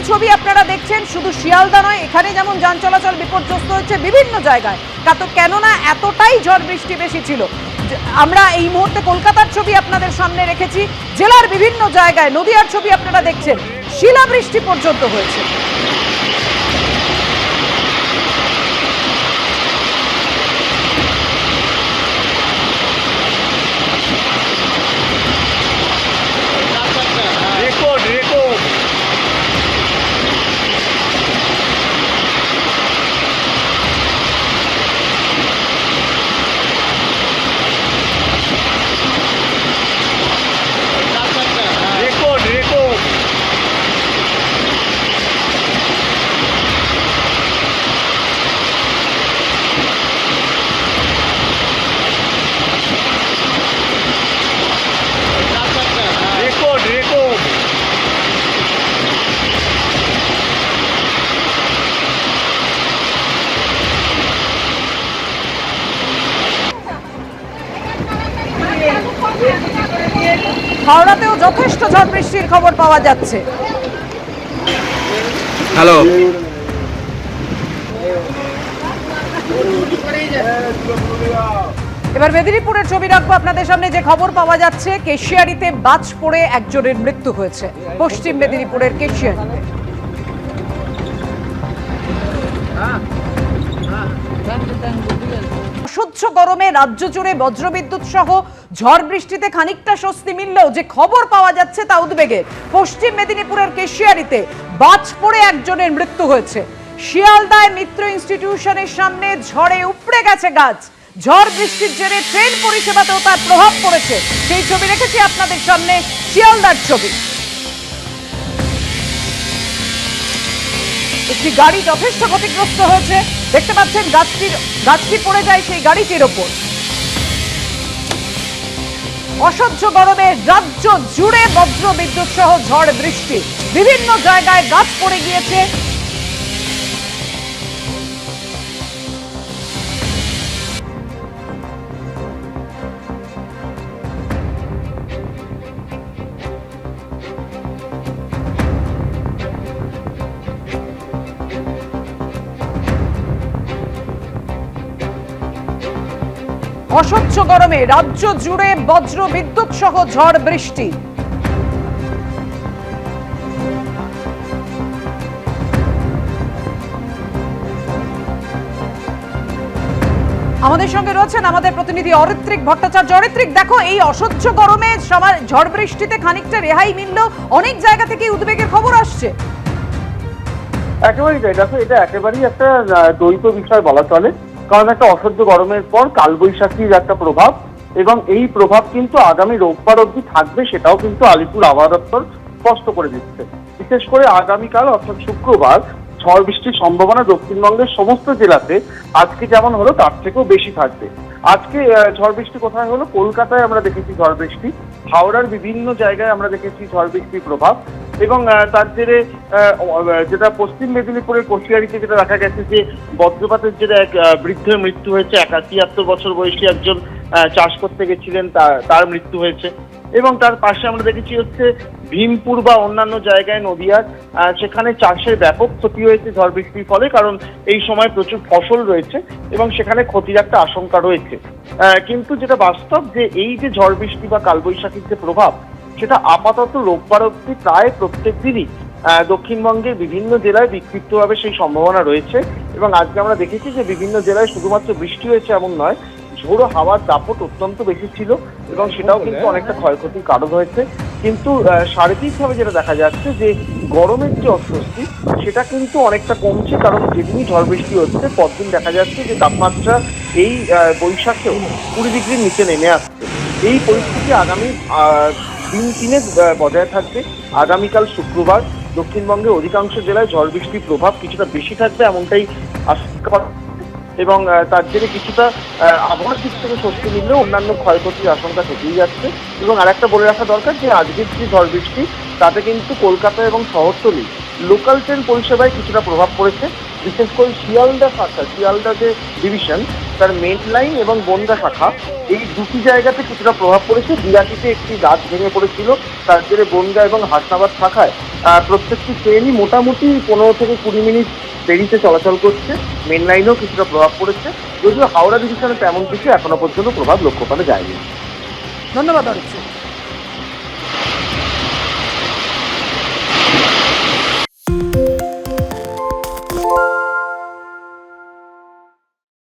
ছবি আপনারা দেখছেন, শুধু শিয়ালদা নয়, এখানে যেমন যান চলাচল বিপর্যস্ত হচ্ছে বিভিন্ন জায়গায়, কেননা এতটাই ঝড় বৃষ্টি বেশি ছিল। আমরা এই মুহূর্তে কলকাতার ছবি আপনাদের সামনে রেখেছি, জেলার বিভিন্ন জায়গায়, নদিয়ার ছবি আপনারা দেখছেন, শিলাবৃষ্টি পর্যন্ত হয়েছে। হাওড়াতেও যথেষ্ট ঝড় বৃষ্টির খবর পাওয়া যাচ্ছে। হ্যালো, এবার মেদিনীপুরের ছবি রাখবো আপনাদের সামনে। যে খবর পাওয়া যাচ্ছে, কেশিয়ারিতে বাজ পড়ে একজনের মৃত্যু হয়েছে, পশ্চিম মেদিনীপুরের কেশিয়ারিতে। অসহ্য গরমে রাজ্য জুড়ে বজ্রবিদ্যুৎ সহ ঝড় বৃষ্টিতে খানিকটা স্বস্তি মিললেও যে খবর পাওয়া যাচ্ছে তা উদ্বেগের। পশ্চিম মেদিনীপুরের কেশিয়ারিতে বাজ পড়ে একজনের মৃত্যু হয়েছে। শিয়ালদায় মিত্র ইনস্টিটিউশনের সামনে ঝড়ে উপড়ে গেছে গাছ। ঝড় বৃষ্টির জেরে ট্রেন পরিষেবাতেও তার প্রভাব পড়েছে। সেই ছবি রেখেছি আপনাদের সামনে, শিয়ালদার ছবি। একটি গাড়ি যথেষ্ট ক্ষতিগ্রস্ত হয়েছে, দেখতে পাচ্ছেন গাছটি পড়ে যায় সেই গাড়িটির ওপর। অসহ্য গরমে রাজ্য জুড়ে বজ্র বিদ্যুৎ সহ ঝড় বৃষ্টি, বিভিন্ন জায়গায় গাছ পড়ে গিয়েছে। অসহ্য গরমে রাজ্য জুড়ে বজ্র বিদ্যুৎ সহ ঝড় বৃষ্টি। আমাদের সঙ্গে রয়েছেন আমাদের প্রতিনিধি অরিত্রিক ভট্টাচার্য। অরিত্রিক, দেখো, এই অসহ্য গরমে ঝড় বৃষ্টিতে খানিকটা রেহাই মিলল, অনেক জায়গা থেকে উদ্বেগের খবর আসছে। একেবারেই তাই। দেখো, এটা একেবারেই একটা দ্বৈত বিষয় বলা চলে, কারণ একটা অসহ্য গরমের পর কালবৈশাখীর একটা প্রভাব, এবং এই প্রভাব কিন্তু আগামী রোববার অবধি থাকবে, সেটাও কিন্তু আলিপুর আবহাওয়া দপ্তর স্পষ্ট করে দিচ্ছে। বিশেষ করে আগামীকাল অর্থাৎ শুক্রবার ঝড় বৃষ্টির সম্ভাবনা দক্ষিণবঙ্গের সমস্ত জেলাতে আজকে যেমন হলো তার থেকেও বেশি থাকবে। আজকে ঝড় বৃষ্টি কোথায় হলো? কলকাতায় আমরা দেখেছি ঝড় বৃষ্টি, হাওড়ার বিভিন্ন জায়গায় আমরা দেখেছি ঝড় বৃষ্টির প্রভাব, এবং তার জেরে যেটা পশ্চিম মেদিনীপুরের কোশিয়ারিতে যেটা দেখা গেছে যে বজ্রপাতের জেরে এক বৃদ্ধের মৃত্যু হয়েছে। ৭১ বছর বয়সী একজন চাষ করতে গেছিলেন, তার মৃত্যু হয়েছে। এবং তার পাশে আমরা দেখেছি হচ্ছে ভীমপুর বা অন্যান্য জায়গায় নদিয়ার, সেখানে চাষের ব্যাপক ক্ষতি হয়েছে ঝড় বৃষ্টির ফলে, কারণ এই সময় প্রচুর ফসল রয়েছে এবং সেখানে ক্ষতির একটা আশঙ্কা রয়েছে। কিন্তু যেটা বাস্তব, যে এই যে ঝড় বৃষ্টি বা কালবৈশাখীর যে প্রভাব, সেটা আপাতত রোববার অবধি প্রায় প্রত্যেক দিনই দক্ষিণবঙ্গের বিভিন্ন জেলায় বিক্ষিপ্তভাবে সেই সম্ভাবনা রয়েছে। এবং আজকে আমরা দেখেছি যে বিভিন্ন জেলায় শুধুমাত্র বৃষ্টি হয়েছে এমন নয়, ঝোড়ো হাওয়ার দাপট অত্যন্ত বেশি ছিল এবং সেটাও কিন্তু অনেকটা ক্ষয়ক্ষতির কারণ হয়েছে। কিন্তু শারীরিকভাবে যেটা দেখা যাচ্ছে যে গরমের যে অস্বস্তি, সেটা কিন্তু অনেকটা কমছে, কারণ যেদিনই ঝড় বৃষ্টি হচ্ছে পরদিন দেখা যাচ্ছে যে তাপমাত্রা এই বৈশাখেও 20 ডিগ্রির নিচে নেমে আসছে। এই পরিস্থিতি আগামী দিন তিনেক বজায় থাকবে। আগামীকাল শুক্রবার দক্ষিণবঙ্গের অধিকাংশ জেলায় ঝড় বৃষ্টির প্রভাব কিছুটা বেশি থাকবে এমনটাই আশঙ্কা, এবং তার জেরে কিছুটা আবহাওয়ার দিক থেকে স্বস্তি মিললেও অন্যান্য ক্ষয়ক্ষতির আশঙ্কা থেকেই যাচ্ছে। এবং আরেকটা বলে রাখা দরকার যে আজকের যে ঝড় বৃষ্টি, তাতে কিন্তু কলকাতা এবং শহরতলি লোকাল ট্রেন পরিষেবায় কিছুটা প্রভাব পড়েছে। বিশেষ করে শিয়ালদা যে ডিভিশন, তার মেন লাইন এবং বনগা শাখা এই দুটি জায়গাতে কিছুটা প্রভাব পড়েছে। বিরাটিতে একটি গাছ ভেঙে পড়েছিল, তার জেরে বনগা এবং হাসনাবাদ শাখায় প্রত্যেকটি ট্রেনই মোটামুটি 15 থেকে 20 মিনিট দেরিতে চলাচল করছে। মেন লাইনেও কিছুটা প্রভাব পড়েছে, যদিও হাওড়া ডিভিশনে তেমন কিছু এখনো পর্যন্ত প্রভাব লক্ষ্য করা যায়নি। ধন্যবাদ অরিত্র।